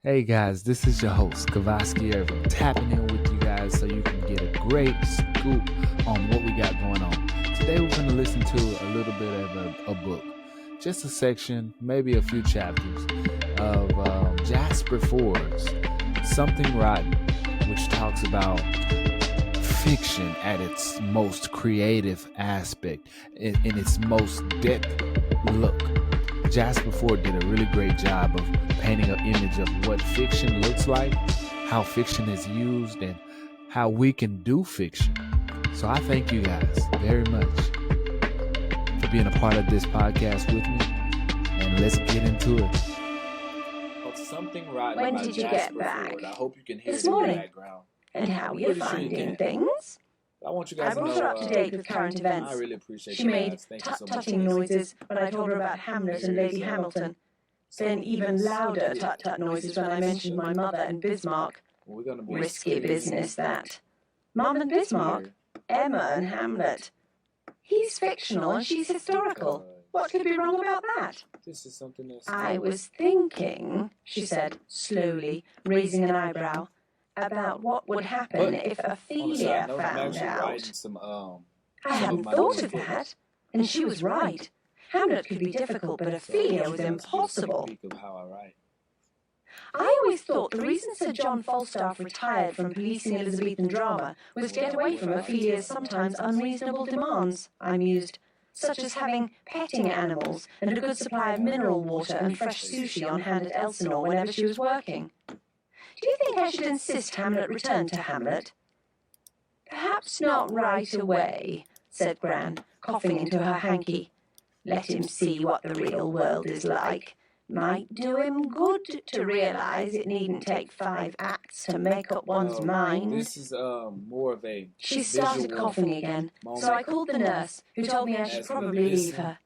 Hey guys, this is your host, Kavaski Irvin, tapping in with you guys so you can get a great scoop on what we got going on. Today we're going to listen to a little bit of a book, just a section, maybe a few chapters of Jasper Ford's Something Rotten, which talks about fiction at its most creative aspect, in its most depth look. Jasper Ford did a really great job of painting an image of what fiction looks like, how fiction is used, and how we can do fiction. So I thank you guys very much for being a part of this podcast with me, and let's get into it. Something Rotten. When did you get back? Ford. I hope you can hear this it in morning. the background. And how are you finding things? I want you guys to know. I brought her up to date with current events. I really appreciate She you made guys. Thank you so much. tut-tutting noises when I told her about Hamlet and Lady Hamilton. Then even louder tut-tut noises when I mentioned my mother and Bismarck. Risky business, that. Mum and Bismarck? Emma and Hamlet. He's fictional and she's historical. What could be wrong about that? This is something else. I was thinking, she said, slowly, raising an eyebrow, about what would happen if Ophelia found out. I hadn't thought of that, and she was right. Hamlet could be difficult, but Ophelia was impossible. I always thought the reason Sir John Falstaff retired from policing Elizabethan drama was to get away from Ophelia's sometimes unreasonable demands, I mused, such as having petting animals and a good supply of mineral water and fresh sushi on hand at Elsinore whenever she was working. Do you think I should insist Hamlet return to Hamlet? Perhaps not right away, said Gran, coughing into her hanky. Let him see what the real world is like. Might do him good to realise it needn't take 5 acts to make up one's mind. This is more of a She started coughing again, so I called the nurse, who told me I should probably leave her.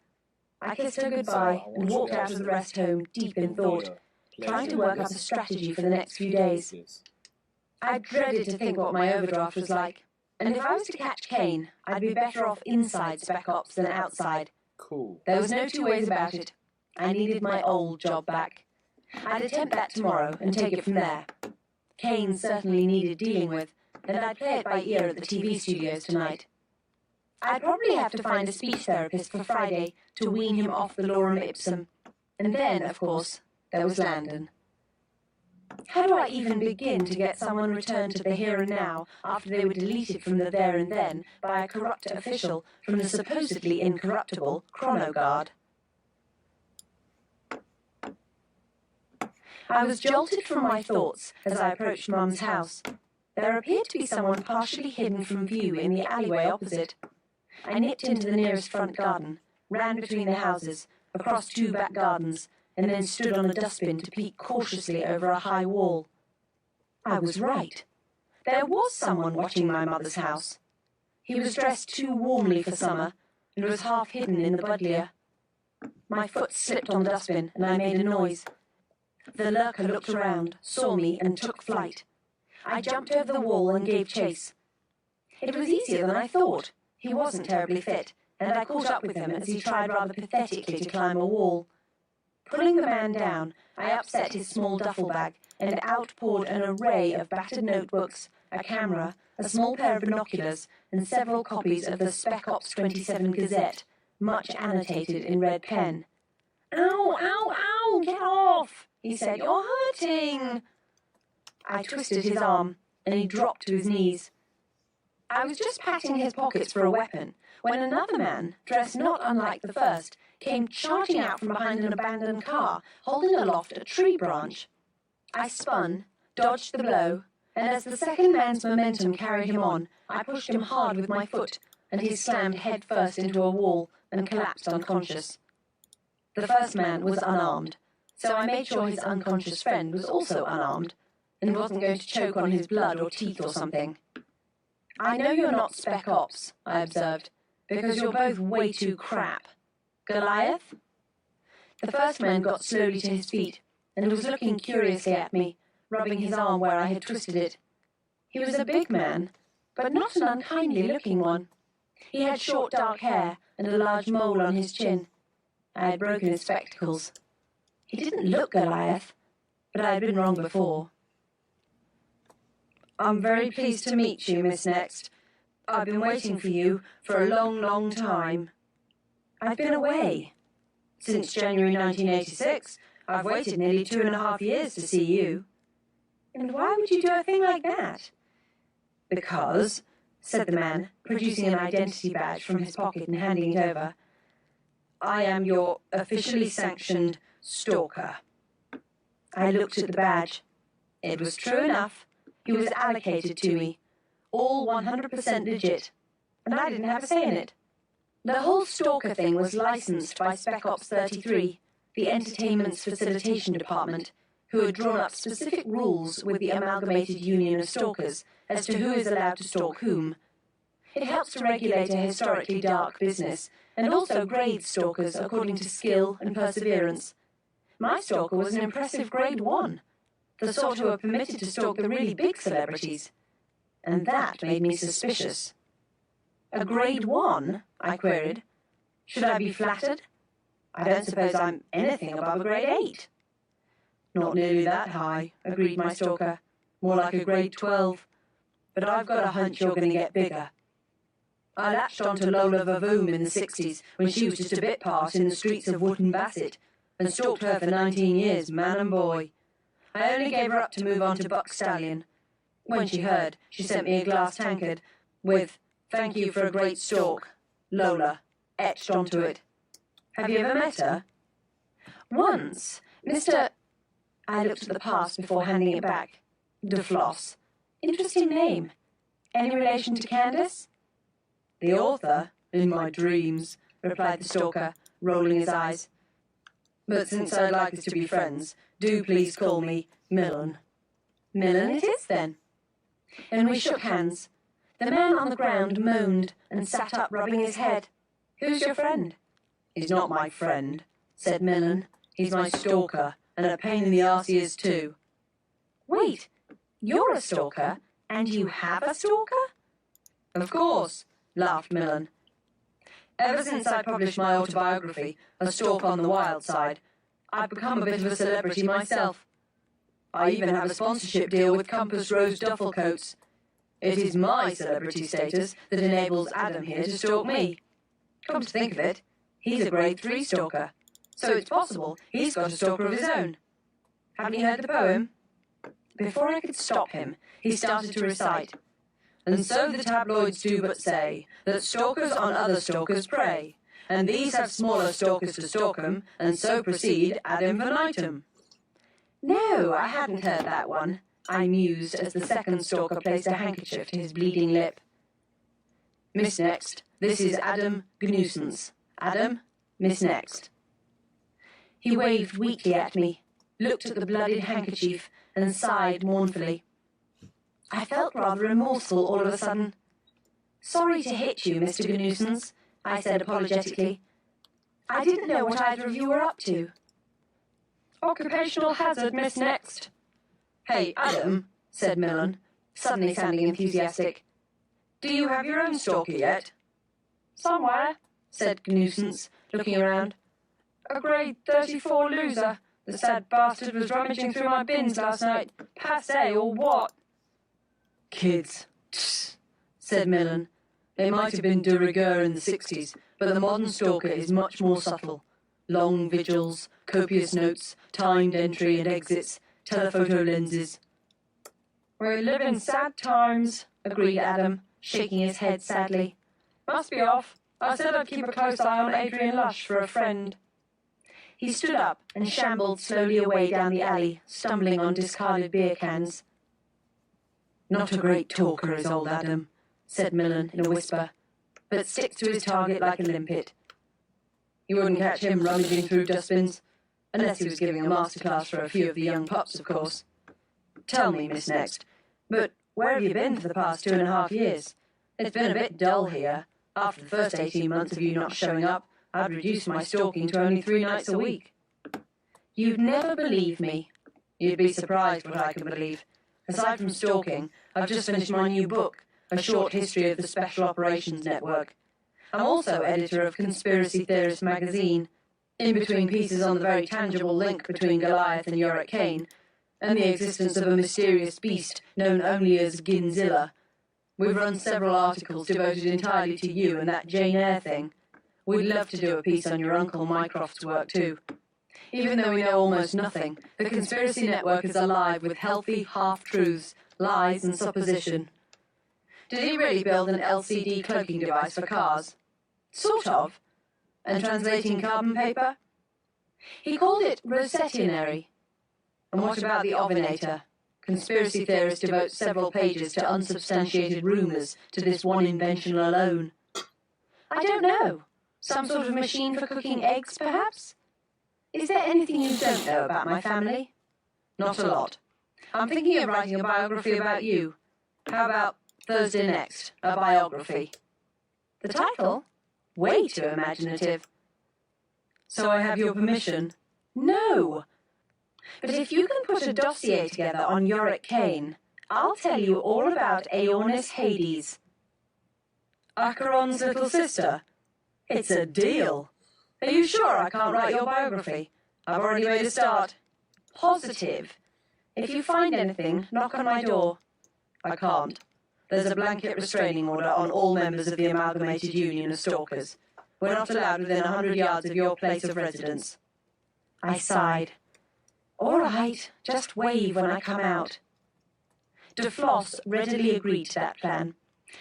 I kissed her goodbye and walked out of the rest home deep in thought, trying to work up a strategy for the next few days. I dreaded to think what my overdraft was like, and if I was to catch Kane, I'd be better off inside Spec Ops than outside. Cool. There was no two ways about it. I needed my old job back. I'd attempt that tomorrow and take it from there. Kane certainly needed dealing with, and I'd play it by ear at the TV studios tonight. I'd probably have to find a speech therapist for Friday to wean him off the lorem ipsum. And then, of course, there was Landon. How do I even begin to get someone returned to the here and now after they were deleted from the there and then by a corrupt official from the supposedly incorruptible Chronoguard? I was jolted from my thoughts as I approached Mum's house. There appeared to be someone partially hidden from view in the alleyway opposite. I nipped into the nearest front garden, ran between the houses, across 2 back gardens, and then stood on a dustbin to peek cautiously over a high wall. I was right. There was someone watching my mother's house. He was dressed too warmly for summer, and was half hidden in the buddleia. My foot slipped on the dustbin, and I made a noise. The lurker looked around, saw me, and took flight. I jumped over the wall and gave chase. It was easier than I thought. He wasn't terribly fit, and I caught up with him as he tried rather pathetically to climb a wall. Pulling the man down, I upset his small duffel bag, and out poured an array of battered notebooks, a camera, a small pair of binoculars, and several copies of the Spec Ops 27 Gazette, much annotated in red pen. Ow, ow, ow, get off, he said, you're hurting. I twisted his arm, and he dropped to his knees. I was just patting his pockets for a weapon, when another man, dressed not unlike the first, came charging out from behind an abandoned car, holding aloft a tree branch. I spun, dodged the blow, and as the second man's momentum carried him on, I pushed him hard with my foot, and he slammed head first into a wall and collapsed unconscious. The first man was unarmed, so I made sure his unconscious friend was also unarmed, and wasn't going to choke on his blood or teeth or something. I know you're not Spec Ops, I observed, because you're both way too crap. Goliath? The first man got slowly to his feet, and was looking curiously at me, rubbing his arm where I had twisted it. He was a big man, but not an unkindly-looking one. He had short dark hair and a large mole on his chin. I had broken his spectacles. He didn't look Goliath, but I had been wrong before. "I'm very pleased to meet you, Miss Next. I've been waiting for you for a long, long time." "I've been away. Since January 1986, I've waited nearly 2.5 years to see you." "And why would you do a thing like that?" "Because," said the man, producing an identity badge from his pocket and handing it over, "I am your officially sanctioned stalker." I looked at the badge. It was true enough. He was allocated to me, all 100% legit, and I didn't have a say in it. The whole stalker thing was licensed by Spec Ops 33, the Entertainment's Facilitation Department, who had drawn up specific rules with the Amalgamated Union of Stalkers as to who is allowed to stalk whom. It helps to regulate a historically dark business, and also grades stalkers according to skill and perseverance. My stalker was an impressive grade 1, the sort who are permitted to stalk the really big celebrities. And that made me suspicious. "A grade 1?" I queried. "Should I be flattered? I don't suppose I'm anything above a grade 8. "Not nearly that high," agreed my stalker. "More like a grade 12. But I've got a hunch you're going to get bigger. I latched onto Lola Vavoom in the 60s when she was just a bit part in the streets of Wootton Bassett, and stalked her for 19 years, man and boy. I only gave her up to move on to Buck Stallion. When she heard, she sent me a glass tankard with 'Thank you for a great stalk, Lola,' etched onto it. Have you ever met her?" "Once. Mr. I looked at the pass before handing it back. DeFloss. Interesting name. Any relation to Candace?" "The author? In my dreams," replied the stalker, rolling his eyes. "But since I'd like us to be friends, do please call me Millen." "Millen it is, then." And we shook hands. The man on the ground moaned and sat up, rubbing his head. "Who's your friend?" "He's not my friend," said Millen. "He's my stalker, and a pain in the arse he is too." "Wait, you're a stalker, and you have a stalker?" "Of course," laughed Millen. "Ever since I published my autobiography, A Stalk on the Wild Side, I've become a bit of a celebrity myself. I even have a sponsorship deal with Compass Rose duffel coats. It is my celebrity status that enables Adam here to stalk me. Come to think of it, he's a grade 3 stalker, so it's possible he's got a stalker of his own. Haven't you heard the poem?" Before I could stop him, he started to recite. "And so the tabloids do but say that stalkers on other stalkers prey, and these have smaller stalkers to stalk 'em, and so proceed ad infinitum." "No, I hadn't heard that one," I mused as the second stalker placed a handkerchief to his bleeding lip. "Miss Next, this is Adam Gnussens. Adam, Miss Next." He waved weakly at me, looked at the blooded handkerchief, and sighed mournfully. I felt rather remorseful all of a sudden. "Sorry to hit you, Mr. Gnussens," I said apologetically. "I didn't know what either of you were up to." "Occupational hazard, Miss Next." "Hey, Adam," said Millen, suddenly sounding enthusiastic. "Do you have your own stalker yet?" "Somewhere," said Gnussens, looking around. "A grade 34 loser. The sad bastard was rummaging through my bins last night. Passé or what?" "Kids," said Millen. "They might have been de rigueur in the 60s, but the modern stalker is much more subtle. Long vigils, copious notes, timed entry and exits, telephoto lenses." "We live in sad times," agreed Adam, shaking his head sadly. "Must be off. I said I'd keep a close eye on Adrian Lush for a friend." He stood up and shambled slowly away down the alley, stumbling on discarded beer cans. "Not a great talker is old Adam," said Millen in a whisper, "but sticks to his target like a limpet. You wouldn't catch him rummaging through dustbins, unless he was giving a masterclass for a few of the young pups, of course. Tell me, Miss Next, but where have you been for the past 2.5 years? It's been a bit dull here. After the first 18 months of you not showing up, I'd reduced my stalking to only 3 nights a week." "You'd never believe me." "You'd be surprised what I can believe. Aside from stalking, I've just finished my new book, A Short History of the Special Operations Network. I'm also editor of Conspiracy Theorist magazine. In between pieces on the very tangible link between Goliath and Yorick Kane, and the existence of a mysterious beast known only as Ginzilla. We've run several articles devoted entirely to you and that Jane Eyre thing. We'd love to do a piece on your Uncle Mycroft's work too. Even though we know almost nothing, the conspiracy network is alive with healthy half-truths, lies and supposition. Did he really build an LCD cloaking device for cars? Sort of. And translating carbon paper? He called it Rossettianary. And what about the ovinator? Conspiracy theorists devote several pages to unsubstantiated rumours to this one invention alone. I don't know. Some sort of machine for cooking eggs, perhaps? Is there anything you don't know about my family? Not a lot. I'm thinking of writing a biography about you. How about Thursday Next, a biography? The title? Way too imaginative. So I have your permission? No! But if you can put a dossier together on Yorick Kane, I'll tell you all about Aeornis Hades. Acheron's little sister? It's a deal. Are you sure I can't write your biography? I've already made a start. Positive. If you find anything, knock on my door. I can't. There's a blanket restraining order on all members of the Amalgamated Union of Stalkers. We're not allowed within 100 yards of your place of residence. I sighed. All right, just wave when I come out. De Floss readily agreed to that plan,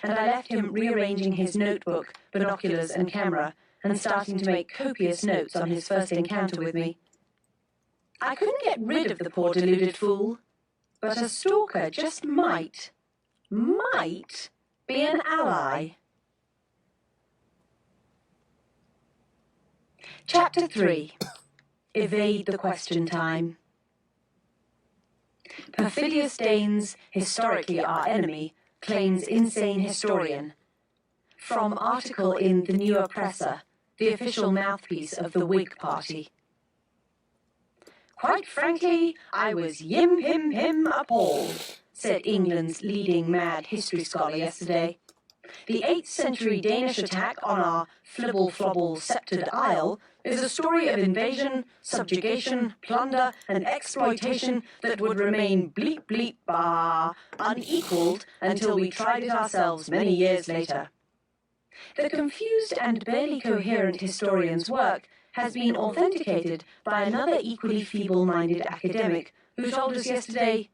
and I left him rearranging his notebook, binoculars and camera, and starting to make copious notes on his first encounter with me. I couldn't get rid of the poor deluded fool, but a stalker just might be an ally. Chapter 3. Evade the question time. Perfidious Danes, historically our enemy, claims insane historian. From article in The New Oppressor, the official mouthpiece of the Whig Party. Quite frankly, I was him appalled, said England's leading mad history scholar yesterday. The 8th century Danish attack on our flibble-flobble-sceptred isle is a story of invasion, subjugation, plunder, and exploitation that would remain bleep-bleep-bah, unequalled until we tried it ourselves many years later. The confused and barely coherent historian's work has been authenticated by another equally feeble-minded academic who told us yesterday,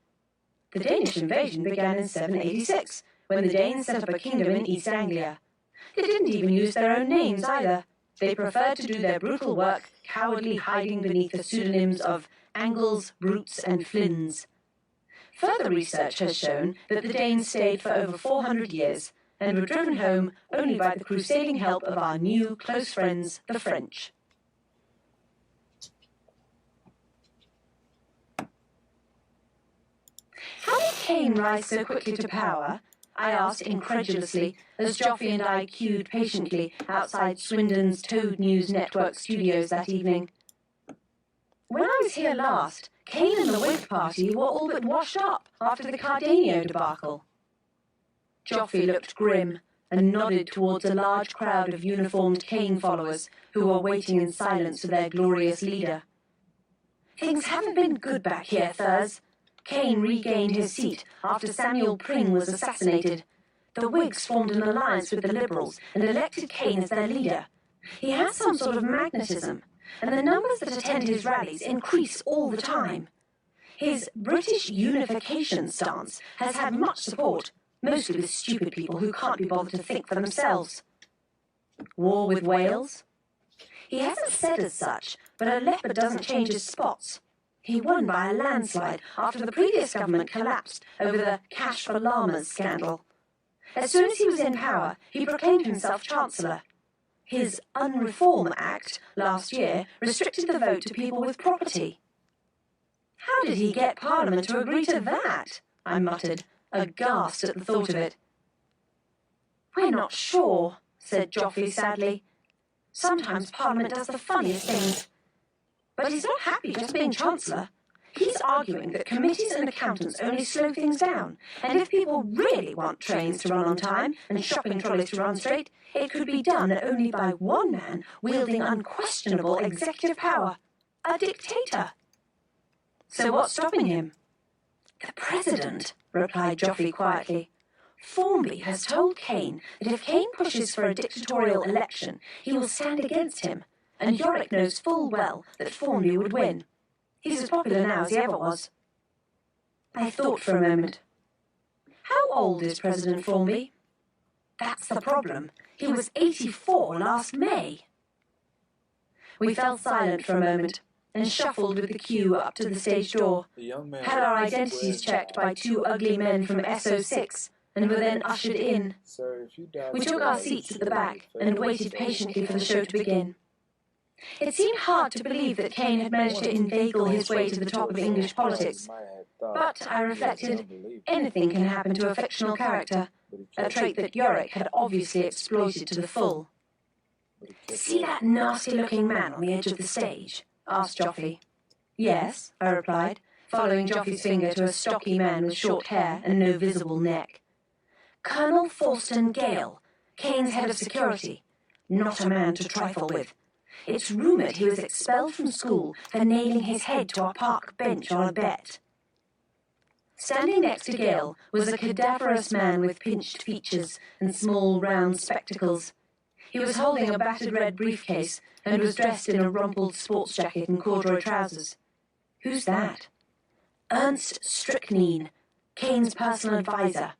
the Danish invasion began in 786, when the Danes set up a kingdom in East Anglia. They didn't even use their own names either. They preferred to do their brutal work, cowardly hiding beneath the pseudonyms of Angles, Brutes, and Flins. Further research has shown that the Danes stayed for over 400 years and were driven home only by the crusading help of our new close friends, the French. How did Kane rise so quickly to power? I asked incredulously as Joffy and I queued patiently outside Swindon's Toad News Network studios that evening. When I was here last, Kane and the Whig Party were all but washed up after the Cardenio debacle. Joffy looked grim and nodded towards a large crowd of uniformed Kane followers who were waiting in silence for their glorious leader. Things haven't been good back here, Thurs. Kane regained his seat after Samuel Pring was assassinated. The Whigs formed an alliance with the Liberals and elected Kane as their leader. He has some sort of magnetism, and the numbers that attend his rallies increase all the time. His British unification stance has had much support, mostly with stupid people who can't be bothered to think for themselves. War with Wales? He hasn't said as such, but a leopard doesn't change his spots. He won by a landslide after the previous government collapsed over the Cash for Llamas scandal. As soon as he was in power, he proclaimed himself Chancellor. His Unreform Act last year restricted the vote to people with property. How did he get Parliament to agree to that? I muttered, aghast at the thought of it. We're not sure, said Joffy sadly. Sometimes Parliament does the funniest things. But he's not happy just being Chancellor. He's arguing that committees and accountants only slow things down, and if people really want trains to run on time and shopping trolleys to run straight, it could be done only by one man wielding unquestionable executive power, a dictator. So what's stopping him? "The President," replied Joffrey quietly. "Formby has told Kane that if Kane pushes for a dictatorial election, he will stand against him, and Yorick knows full well that Formby would win. He's as popular now as he ever was." I thought for a moment. "How old is President Formby?" "That's the problem. He was 84 last May." We fell silent for a moment and shuffled with the queue up to the stage door, had our identities checked by two ugly men from SO6, and were then ushered in. We took our seats at the back and waited patiently for the show to begin. It seemed hard to believe that Kane had managed to inveigle his way to the top of English politics. But, I reflected, anything can happen to a fictional character, a trait that Yorick had obviously exploited to the full. "See that nasty-looking man on the edge of the stage?" asked Joffrey. "Yes," I replied, following Joffrey's finger to a stocky man with short hair and no visible neck. "Colonel Forsten Gale, Kane's head of security. Not a man to trifle with. It's rumoured he was expelled from school for nailing his head to a park bench on a bet." Standing next to Gale was a cadaverous man with pinched features and small round spectacles. He was holding a battered red briefcase and was dressed in a rumpled sports jacket and corduroy trousers. "Who's that?" "Ernst Strychnine, Kane's personal advisor."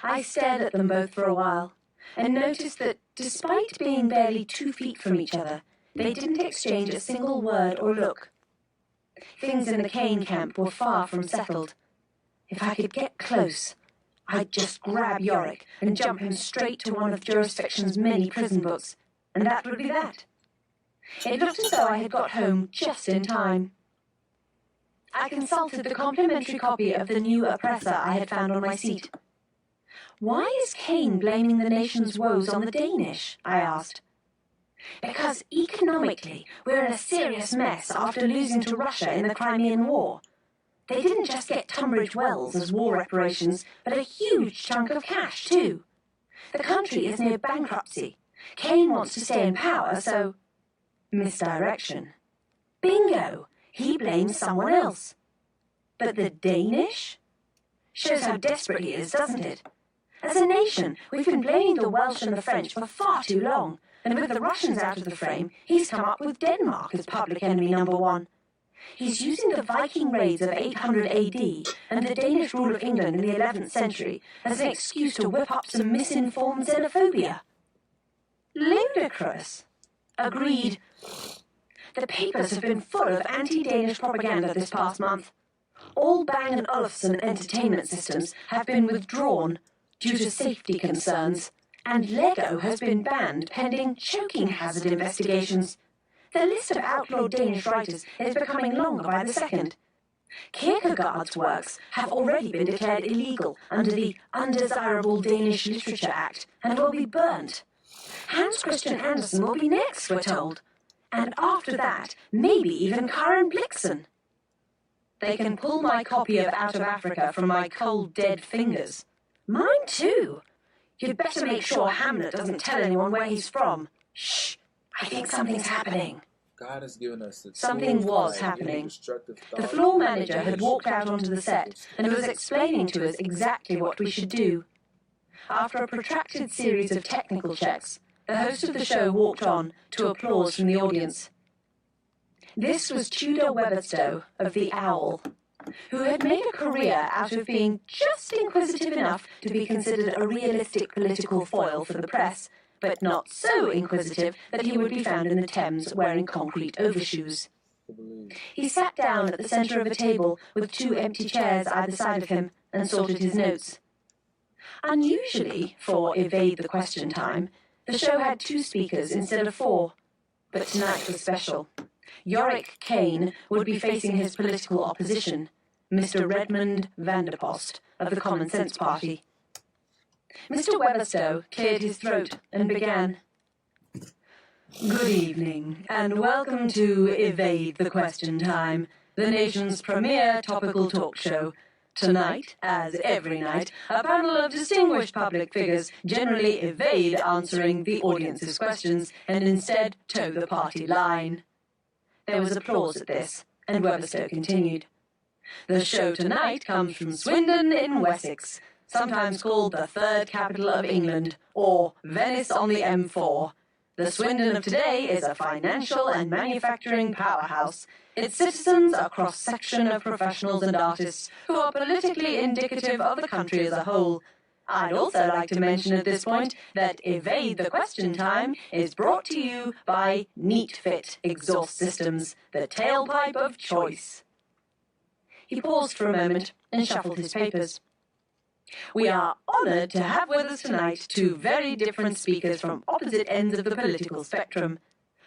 I stared at them both for a while, and noticed that, despite being barely 2 feet from each other, they didn't exchange a single word or look. Things in the Kane camp were far from settled. If I could get close, I'd just grab Yorick and jump him straight to one of jurisdiction's many prison books, and that would be that. It looked as though I had got home just in time. I consulted the complimentary copy of the new oppressor I had found on my seat. "Why is Kane blaming the nation's woes on the Danish?" I asked. "Because economically we're in a serious mess after losing to Russia in the Crimean War. They didn't just get Tunbridge Wells as war reparations, but a huge chunk of cash, too. The country is near bankruptcy. Kane wants to stay in power, so—" Misdirection. Bingo! He blames someone else. But the Danish? Shows how desperate he is, doesn't it? As a nation, we've been blaming the Welsh and the French for far too long, and with the Russians out of the frame, he's come up with Denmark as public enemy number one. He's using the Viking raids of 800 AD and the Danish rule of England in the 11th century as an excuse to whip up some misinformed xenophobia. Ludicrous. Agreed. The papers have been full of anti-Danish propaganda this past month. All Bang & Olufsen entertainment systems have been withdrawn due to safety concerns, and Lego has been banned pending choking hazard investigations. The list of outlawed Danish writers is becoming longer by the second. Kierkegaard's works have already been declared illegal under the Undesirable Danish Literature Act and will be burnt. Hans Christian Andersen will be next, we're told. And after that, maybe even Karen Blixen. They can pull my copy of Out of Africa from my cold, dead fingers. Mine too. You'd better make sure Hamlet doesn't tell anyone where he's from. Shh, I think something's happening. God has given us the Something was happening. The floor manager had walked out onto the set and was explaining to us exactly what we should do. After a protracted series of technical checks, the host of the show walked on to applause from the audience. This was Tudor Weatherstowe of The Owl, who had made a career out of being just inquisitive enough to be considered a realistic political foil for the press, but not so inquisitive that he would be found in the Thames wearing concrete overshoes. He sat down at the centre of a table with 2 empty chairs either side of him and sorted his notes. Unusually, for Evade the Question time, the show had 2 speakers instead of 4, but tonight was special. Yorick Kane would be facing his political opposition, Mr. Redmond Vanderpost of the Common Sense Party. Mr. Weatherstowe cleared his throat and began. Good evening, and welcome to Evade the Question Time, the nation's premier topical talk show. Tonight, as every night, a panel of distinguished public figures generally evade answering the audience's questions and instead toe the party line. There was applause at this, and Weatherstowe continued. The show tonight comes from Swindon in Wessex, sometimes called the third capital of England, or Venice on the M4. The Swindon of today is a financial and manufacturing powerhouse. Its citizens are a cross-section of professionals and artists who are politically indicative of the country as a whole. I'd also like to mention at this point that Evade the Question Time is brought to you by Neat Fit Exhaust Systems, the tailpipe of choice. He paused for a moment and shuffled his papers. We are honoured to have with us tonight two very different speakers from opposite ends of the political spectrum.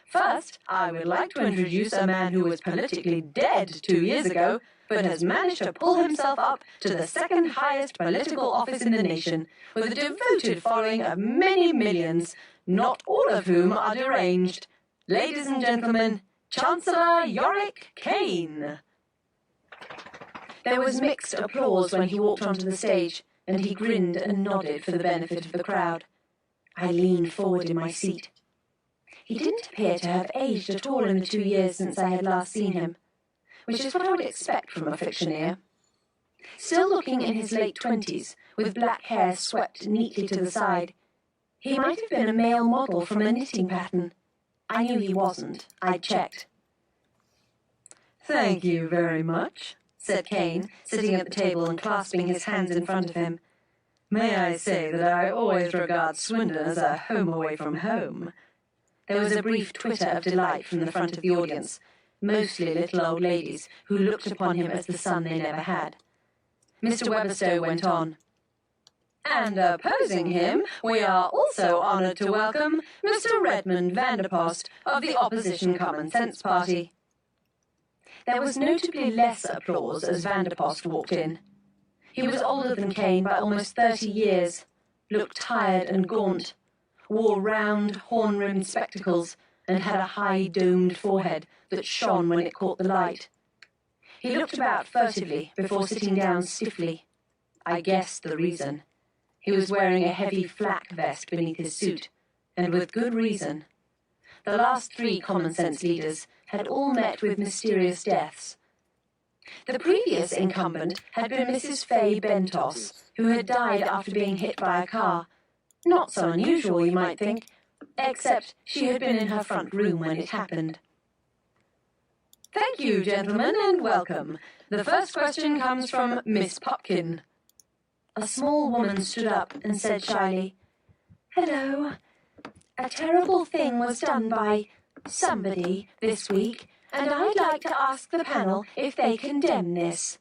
First, I would like to introduce a man who was politically dead 2 years ago, but has managed to pull himself up to the second highest political office in the nation, with a devoted following of many millions, not all of whom are deranged. Ladies and gentlemen, Chancellor Yorick Kane. There was mixed applause when he walked onto the stage, and he grinned and nodded for the benefit of the crowd. I leaned forward in my seat. He didn't appear to have aged at all in the 2 years since I had last seen him, which is what I would expect from a fictioneer. Still looking in his late 20s, with black hair swept neatly to the side, he might have been a male model from a knitting pattern. I knew he wasn't. I'd checked. "Thank you very much," said Kane, sitting at the table and clasping his hands in front of him. "May I say that I always regard Swindon as a home away from home." There was a brief twitter of delight from the front of the audience, mostly little old ladies who looked upon him as the son they never had. Mr. Weberstow went on. "And opposing him, we are also honoured to welcome Mr. Redmond Vanderpost of the opposition Common Sense Party." There was notably less applause as Vanderpost walked in. He was older than Kane by almost 30 years, looked tired and gaunt, wore round, horn-rimmed spectacles, and had a high-domed forehead that shone when it caught the light. He looked about furtively before sitting down stiffly. I guessed the reason. He was wearing a heavy flak vest beneath his suit, and with good reason. The last 3 common sense leaders had all met with mysterious deaths. The previous incumbent had been Mrs. Fay Bentos, who had died after being hit by a car. Not so unusual, you might think, except she had been in her front room when it happened. "Thank you, gentlemen, and welcome. The first question comes from Miss Popkin." A small woman stood up and said shyly, "Hello. A terrible thing was done by somebody this week, and I'd like to ask the panel if they condemn this."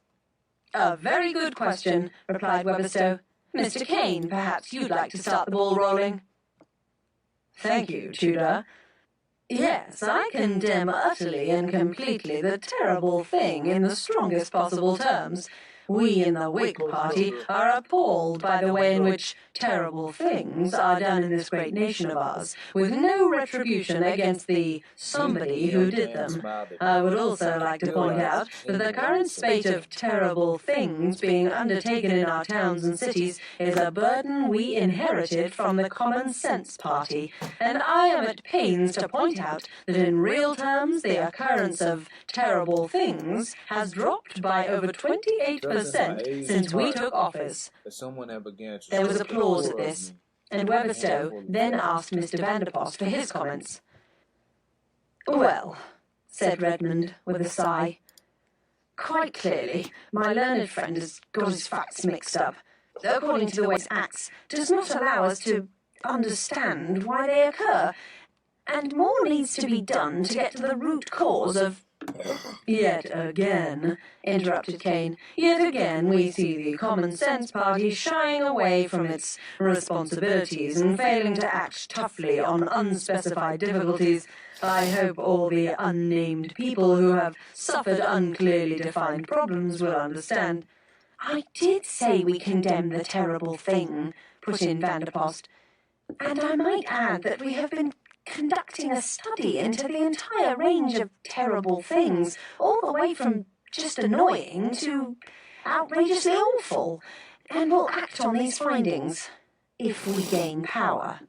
"A very good question," replied Weberstow. "Mr. Kane, perhaps you'd like to start the ball rolling." "Thank you, Tudor. Yes, I condemn utterly and completely the terrible thing in the strongest possible terms. We in the Whig Party are appalled by the way in which terrible things are done in this great nation of ours, with no retribution against the somebody who did them. I would also like to point out that the current spate of terrible things being undertaken in our towns and cities is a burden we inherited from the Common Sense Party, and I am at pains to point out that in real terms the occurrence of terrible things has dropped by over 28% since we took office." There was applause at this, and Weberstow then asked Mr. Vanderpost for his comments. "Well," said Redmond with a sigh, "quite clearly my learned friend has got his facts mixed up. According to the way it acts, does not allow us to understand why they occur, and more needs to be done to get to the root cause of—" "Yet again," interrupted Kane, "yet again we see the Common Sense Party shying away from its responsibilities and failing to act toughly on unspecified difficulties. I hope all the unnamed people who have suffered unclearly defined problems will understand." "I did say we condemn the terrible thing," put in Vanderpost, "and I might add that we have been conducting a study into the entire range of terrible things, all the way from just annoying to outrageously awful, and will act on these findings if we gain power."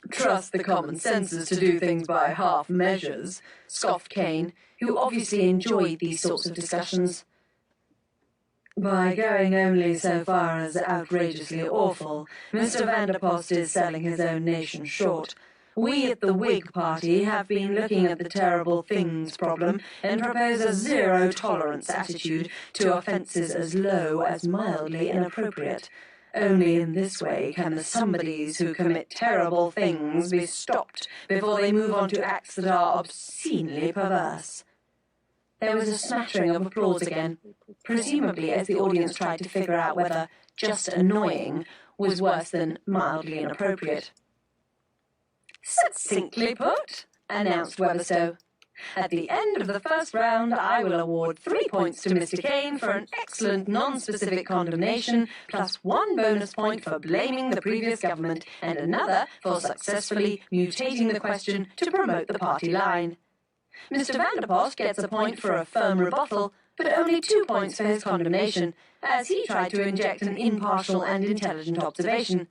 Trust the common senses to do things by half measures, scoffed Kane, who obviously enjoyed these sorts of discussions. By going only so far as outrageously awful, Mr. Vanderpost is selling his own nation short. We at the Whig Party have been looking at the terrible things problem and propose a zero-tolerance attitude to offences as low as mildly inappropriate. Only in this way can the somebodies who commit terrible things be stopped before they move on to acts that are obscenely perverse. There was a smattering of applause again, presumably as the audience tried to figure out whether just annoying was worse than mildly inappropriate. Succinctly put, announced Weatherstowe. At the end of the first round, I will award 3 points to Mr. Kane for an excellent non-specific condemnation, plus 1 bonus point for blaming the previous government, and another for successfully mutating the question to promote the party line. Mr. Vanderpost gets a point for a firm rebuttal, but only 2 points for his condemnation, as he tried to inject an impartial and intelligent observation.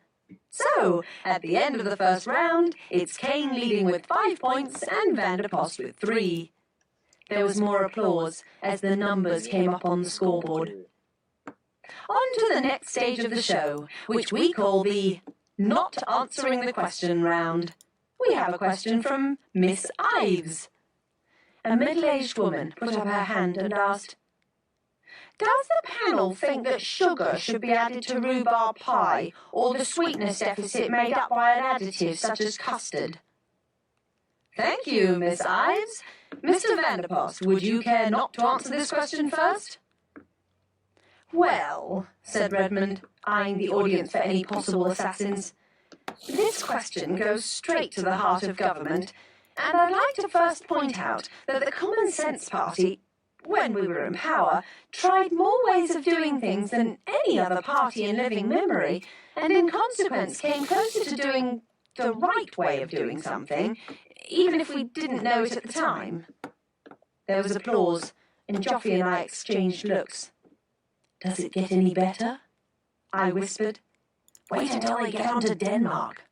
So, at the end of the first round, it's Kane leading with 5 points and Vanderpost with 3. There was more applause as the numbers came up on the scoreboard. On to the next stage of the show, which we call the Not Answering the Question round. We have a question from Miss Ives. A middle-aged woman put up her hand and asked, "Does the panel think that sugar should be added to rhubarb pie, or the sweetness deficit made up by an additive such as custard?" Thank you, Miss Ives. Mr. Vanderpost, would you care not to answer this question first? Well, said Redmond, eyeing the audience for any possible assassins, this question goes straight to the heart of government, and I'd like to first point out that the Common Sense Party, when we were in power, tried more ways of doing things than any other party in living memory, and in consequence came closer to doing the right way of doing something, even if we didn't know it at the time. There was applause, and Joffy and I exchanged looks. "Does it get any better?" I whispered. "Wait until they get on to Denmark."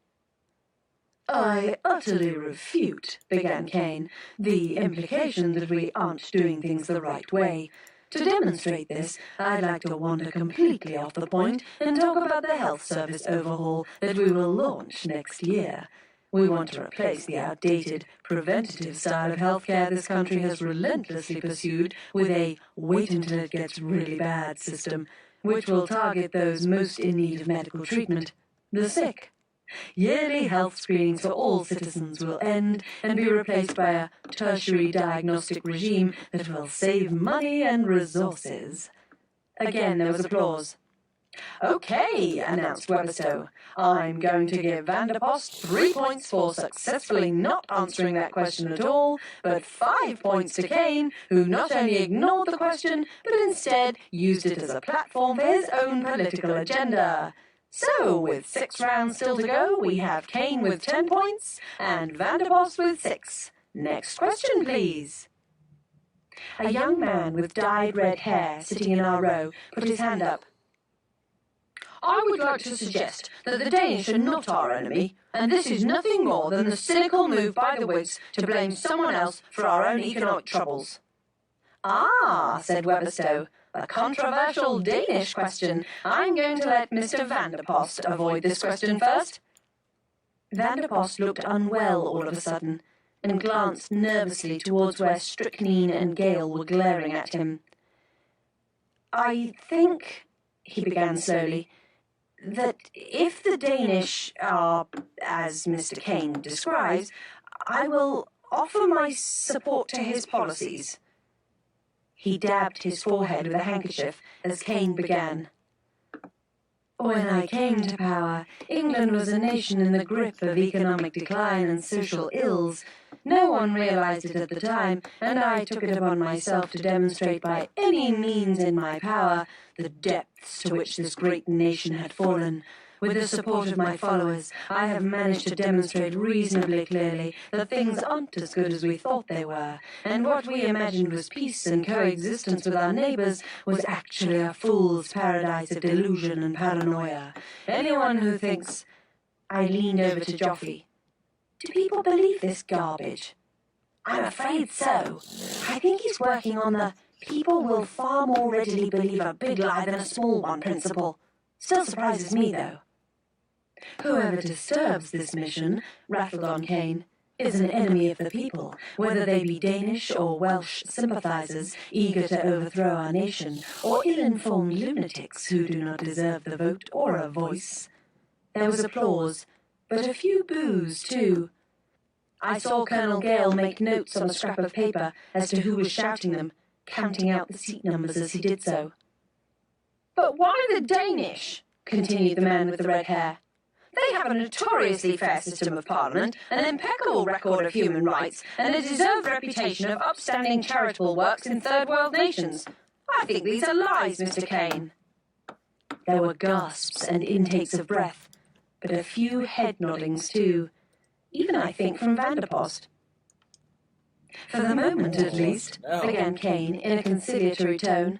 "I utterly refute," began Kane, "the implication that we aren't doing things the right way. To demonstrate this, I'd like to wander completely off the point and talk about the health service overhaul that we will launch next year. We want to replace the outdated, preventative style of healthcare this country has relentlessly pursued with a wait-until-it-gets-really-bad system, which will target those most in need of medical treatment, the sick. Yearly health screenings for all citizens will end and be replaced by a tertiary diagnostic regime that will save money and resources." Again there was applause. "Okay," announced Weatherstowe. "I'm going to give Vanderpost 3 points for successfully not answering that question at all, but 5 points to Kane, who not only ignored the question, but instead used it as a platform for his own political agenda. So, with 6 rounds still to go, we have Kane with 10 points and Vanderpost with 6. Next question, please." A young man with dyed red hair sitting in our row put his hand up. "I would like to suggest that the Danish are not our enemy, and this is nothing more than the cynical move by the Whigs to blame someone else for our own economic troubles." "Ah," said Weatherstowe, "a controversial Danish question. I'm going to let Mr. Vanderpost avoid this question first." Vanderpost looked unwell all of a sudden, and glanced nervously towards where Strychnine and Gale were glaring at him. "I think," he began slowly, "that if the Danish are, as Mr. Kane describes, I will offer my support to his policies." He dabbed his forehead with a handkerchief as Kane began. "When I came to power, England was a nation in the grip of economic decline and social ills. No one realized it at the time, and I took it upon myself to demonstrate by any means in my power the depths to which this great nation had fallen. With the support of my followers, I have managed to demonstrate reasonably clearly that things aren't as good as we thought they were, and what we imagined was peace and coexistence with our neighbors was actually a fool's paradise of delusion and paranoia. Anyone who thinks—" I leaned over to Joffy. Do people believe this garbage? I'm afraid so. I think he's working on the people will far more readily believe a big lie than a small one principle. Still surprises me, though. Whoever disturbs this mission, rattled on Kane, is an enemy of the people, whether they be Danish or Welsh sympathizers eager to overthrow our nation, or ill-informed lunatics who do not deserve the vote or a voice. There was applause, but a few boos, too. I saw Colonel Gale make notes on a scrap of paper as to who was shouting them, counting out the seat numbers as he did so. "But why the Danish?" continued the man with the red hair. "They have a notoriously fair system of parliament, an impeccable record of human rights, and a deserved reputation of upstanding charitable works in third world nations. I think these are lies, Mr. Kane." There were gasps and intakes of breath, but a few head noddings too, even I think from Vanderpost. "For the moment, at least," began Kane in a conciliatory tone,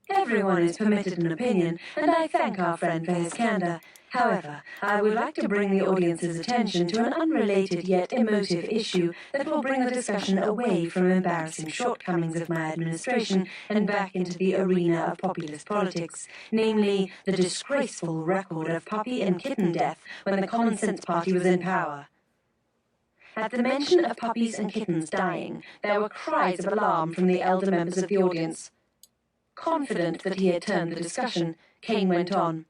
"everyone is permitted an opinion, and I thank our friend for his candor. However, I would like to bring the audience's attention to an unrelated yet emotive issue that will bring the discussion away from embarrassing shortcomings of my administration and back into the arena of populist politics, namely the disgraceful record of puppy and kitten death when the Common Sense Party was in power." At the mention of puppies and kittens dying, there were cries of alarm from the elder members of the audience. Confident that he had turned the discussion, Kane went on.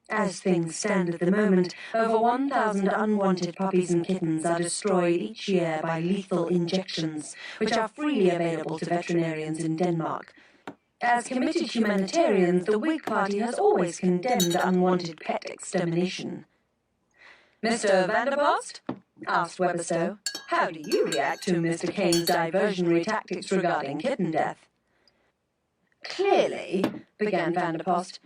"As things stand at the moment, over 1,000 unwanted puppies and kittens are destroyed each year by lethal injections, which are freely available to veterinarians in Denmark. As committed humanitarians, the Whig Party has always condemned unwanted pet extermination." "Mr. Vanderpost?" asked Weberstow. "How do you react to Mr. Kane's diversionary tactics regarding kitten death?" "Clearly," began Vanderpost,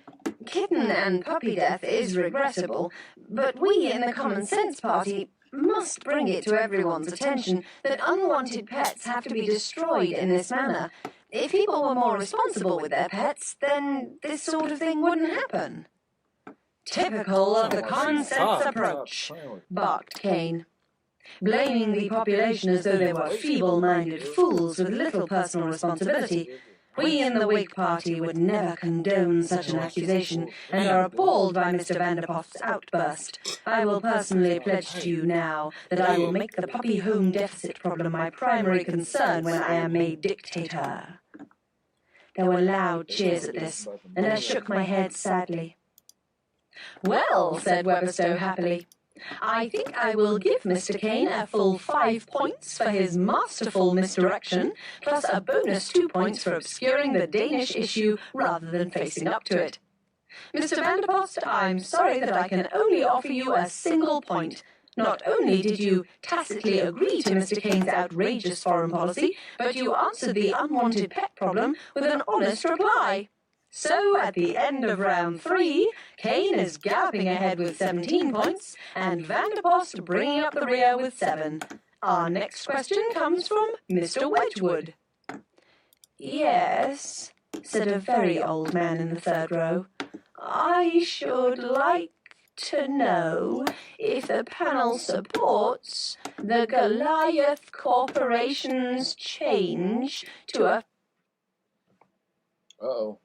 "kitten and puppy death is regrettable, but we in the Common Sense Party must bring it to everyone's attention that unwanted pets have to be destroyed in this manner. If people were more responsible with their pets, then this sort of thing wouldn't happen." "Typical of the Common Sense approach," barked Kane. "Blaming the population as though they were feeble-minded fools with little personal responsibility. We in the Whig Party would never condone such an accusation, and are appalled by Mr. Vanderpost's outburst. I will personally pledge to you now that I will make the puppy home deficit problem my primary concern when I am made dictator." There were loud cheers at this, and I shook my head sadly. "Well," said Weberstow happily, "I think I will give Mr. Kane a full 5 points for his masterful misdirection, plus a bonus 2 points for obscuring the Danish issue rather than facing up to it. Mr. Vanderpost, I'm sorry that I can only offer you a single point. Not only did you tacitly agree to Mr. Kane's outrageous foreign policy, but you answered the unwanted pet problem with an honest reply. So, at the end of round 3, Kane is galloping ahead with 17 points, and Vanderpost bringing up the rear with 7. Our next question comes from Mr. Wedgwood." "Yes," said a very old man in the third row. "I should like to know if the panel supports the Goliath Corporation's change to a..." Uh-oh.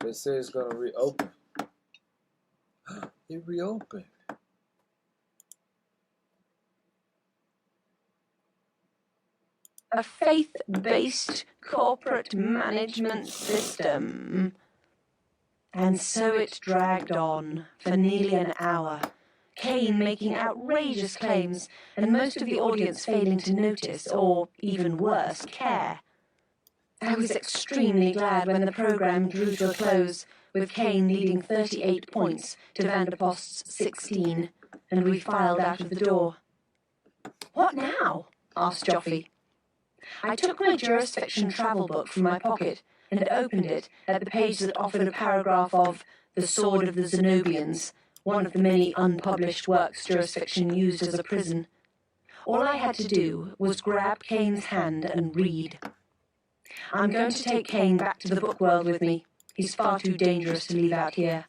They say it's going to reopen. It reopened. "A faith-based corporate management system." And so it dragged on for nearly an hour, Kane making outrageous claims, and most of the audience failing to notice, or, even worse, care. I was extremely glad when the programme drew to a close, with Kane leading 38 points to Vanderpost's 16, and we filed out of the door. "What now?" asked Joffy. I took my jurisfiction travel book from my pocket and opened it at the page that offered a paragraph of The Sword of the Zenobians, one of the many unpublished works jurisfiction used as a prison. All I had to do was grab Kane's hand and read. "I'm going to take Kane back to the book world with me. He's far too dangerous to leave out here.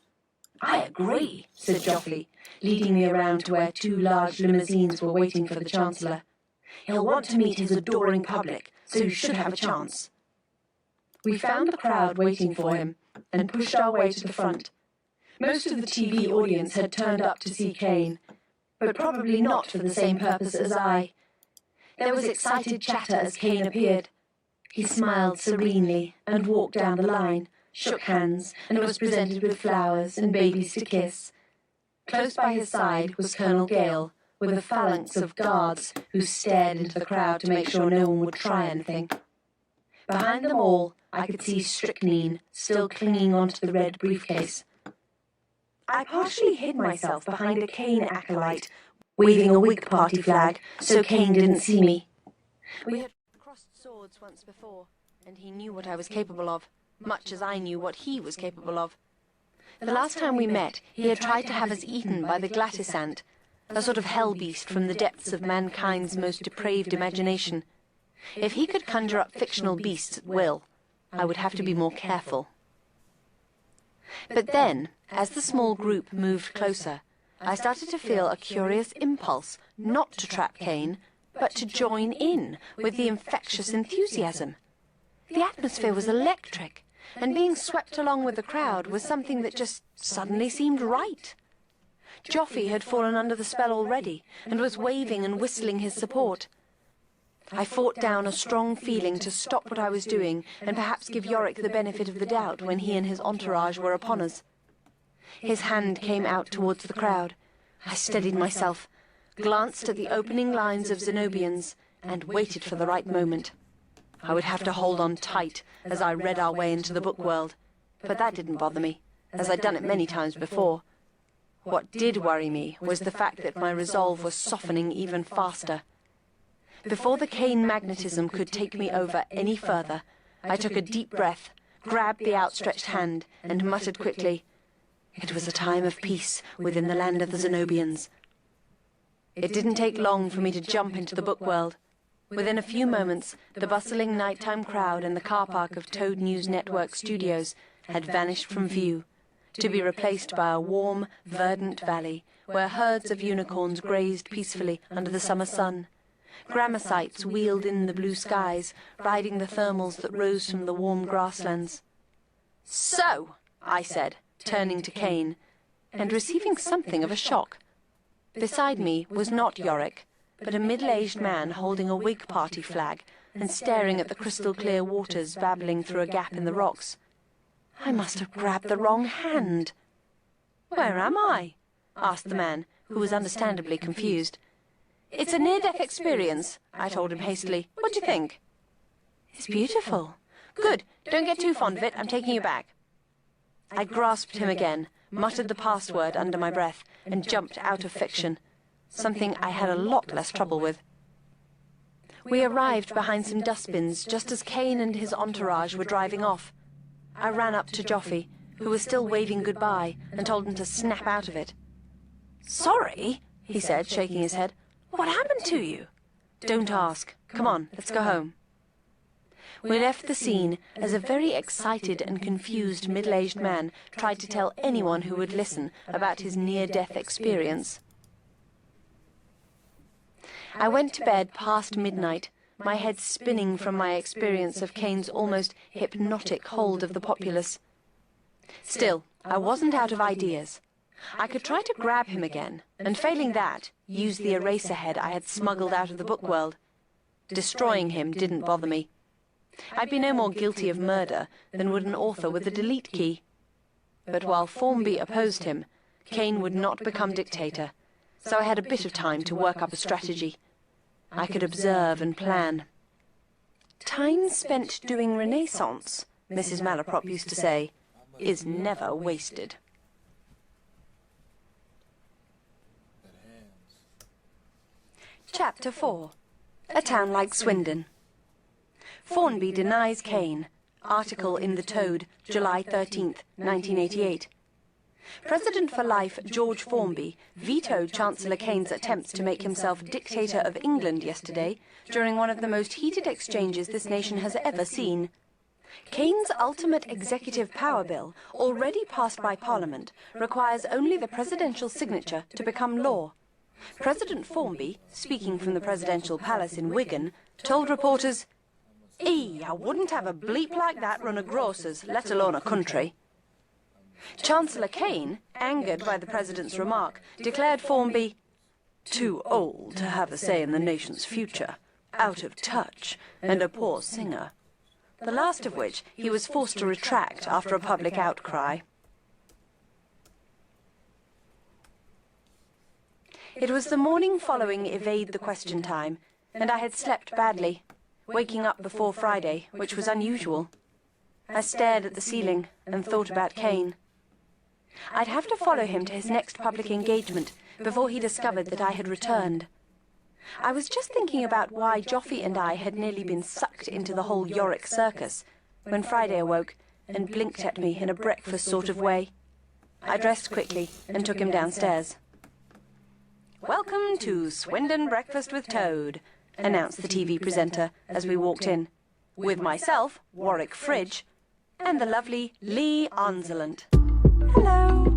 "I agree," said Joffrey, leading me around to where 2 large limousines were waiting for the Chancellor. "He'll want to meet his adoring public, so you should have a chance." We found the crowd waiting for him and pushed our way to the front. Most of the TV audience had turned up to see Kane, but probably not for the same purpose as I. There was excited chatter as Kane appeared. He smiled serenely and walked down the line, shook hands, and was presented with flowers and babies to kiss. Close by his side was Colonel Gale, with a phalanx of guards who stared into the crowd to make sure no one would try anything. Behind them all, I could see Strychnine still clinging onto the red briefcase. I partially hid myself behind a Kane acolyte, waving a Whig Party flag, so Kane didn't see me. We had crossed swords once before, and he knew what I was capable of, much as I knew what he was capable of. The last time we met, he had tried to have us eaten by the Glatisant, a sort of hell beast from the depths of mankind's most depraved imagination. If he could conjure up fictional beasts at will, I would have to be more careful. But then, as the small group moved closer, I started to feel a curious impulse not to trap Kane, but to join in with the infectious enthusiasm. The atmosphere was electric, and being swept along with the crowd was something that just suddenly seemed right. Joffrey had fallen under the spell already, and was waving and whistling his support. I fought down a strong feeling to stop what I was doing and perhaps give Yorick the benefit of the doubt when he and his entourage were upon us. His hand came out towards the crowd. I steadied myself, glanced at the opening lines of Zenobians, and waited for the right moment. I would have to hold on tight as I read our way into the book world, but that didn't bother me, as I'd done it many times before. What did worry me was the fact that my resolve was softening even faster. Before the Kane magnetism could take me over any further, I took a deep breath, grabbed the outstretched hand, and muttered quickly, "It was a time of peace within the land of the Zenobians." It didn't take long for me to jump into the book world. Within a few moments, the bustling nighttime crowd and the car park of Toad News Network studios had vanished from view, to be replaced by a warm, verdant valley where herds of unicorns grazed peacefully under the summer sun. Grammasites wheeled in the blue skies, riding the thermals that rose from the warm grasslands. "So," I said, turning to Kane, and receiving something of a shock. Beside me was not Yorick, but a middle-aged man holding a Whig Party flag and staring at the crystal-clear waters babbling through a gap in the rocks. I must have grabbed the wrong hand. "Where am I?" asked the man, who was understandably confused. "It's a near-death experience," I told him hastily. "What do you think?" "It's beautiful." "Good. Don't get too fond of it. I'm taking you back." I grasped him again, muttered the password under my breath, and jumped out of fiction, something I had a lot less trouble with. We arrived behind some dustbins just as Kane and his entourage were driving off. I ran up to Joffrey, who was still waving goodbye, and told him to snap out of it. "Sorry," he said, shaking his head. "What happened to you?" "Don't ask. Come on, let's go home." We left the scene as a very excited and confused middle-aged man tried to tell anyone who would listen about his near-death experience. I went to bed past midnight, my head spinning from my experience of Kane's almost hypnotic hold of the populace. Still, I wasn't out of ideas. I could try to grab him again, and failing that, use the eraserhead I had smuggled out of the book world. Destroying him didn't bother me. I'd be no more guilty of murder than would an author with a delete key. But while Formby opposed him, Kane would not become dictator, so I had a bit of time to work up a strategy. I could observe and plan. "Time spent doing Renaissance," Mrs. Malaprop used to say, "is never wasted." Chapter 4. A Town Like Swindon. Formby denies Kane. Article in The Toad, July 13th, 1988. President for life George Formby vetoed Chancellor Kane's attempts to make himself dictator of England yesterday during one of the most heated exchanges this nation has ever seen. Kane's ultimate executive power bill, already passed by Parliament, requires only the presidential signature to become law. President Formby, speaking from the presidential palace in Wigan, told reporters, I wouldn't have a bleep like that run a grocer's, let alone a country." Chancellor Kane, angered by the president's remark, declared Formby too old to have a say in the nation's future, out of touch, and a poor singer. The last of which he was forced to retract after a public outcry. It was the morning following Evade the Question time, and I had slept badly, waking up before Friday, which was unusual. I stared at the ceiling and thought about Kane. I'd have to follow him to his next public engagement before he discovered that I had returned. I was just thinking about why Joffy and I had nearly been sucked into the whole Yorick circus when Friday awoke and blinked at me in a breakfast sort of way. I dressed quickly and took him downstairs. "Welcome to Swindon Breakfast with Toad," announced the TV presenter as we walked in, with myself, Warwick Fridge, and the lovely Lee Onselant. "Hello."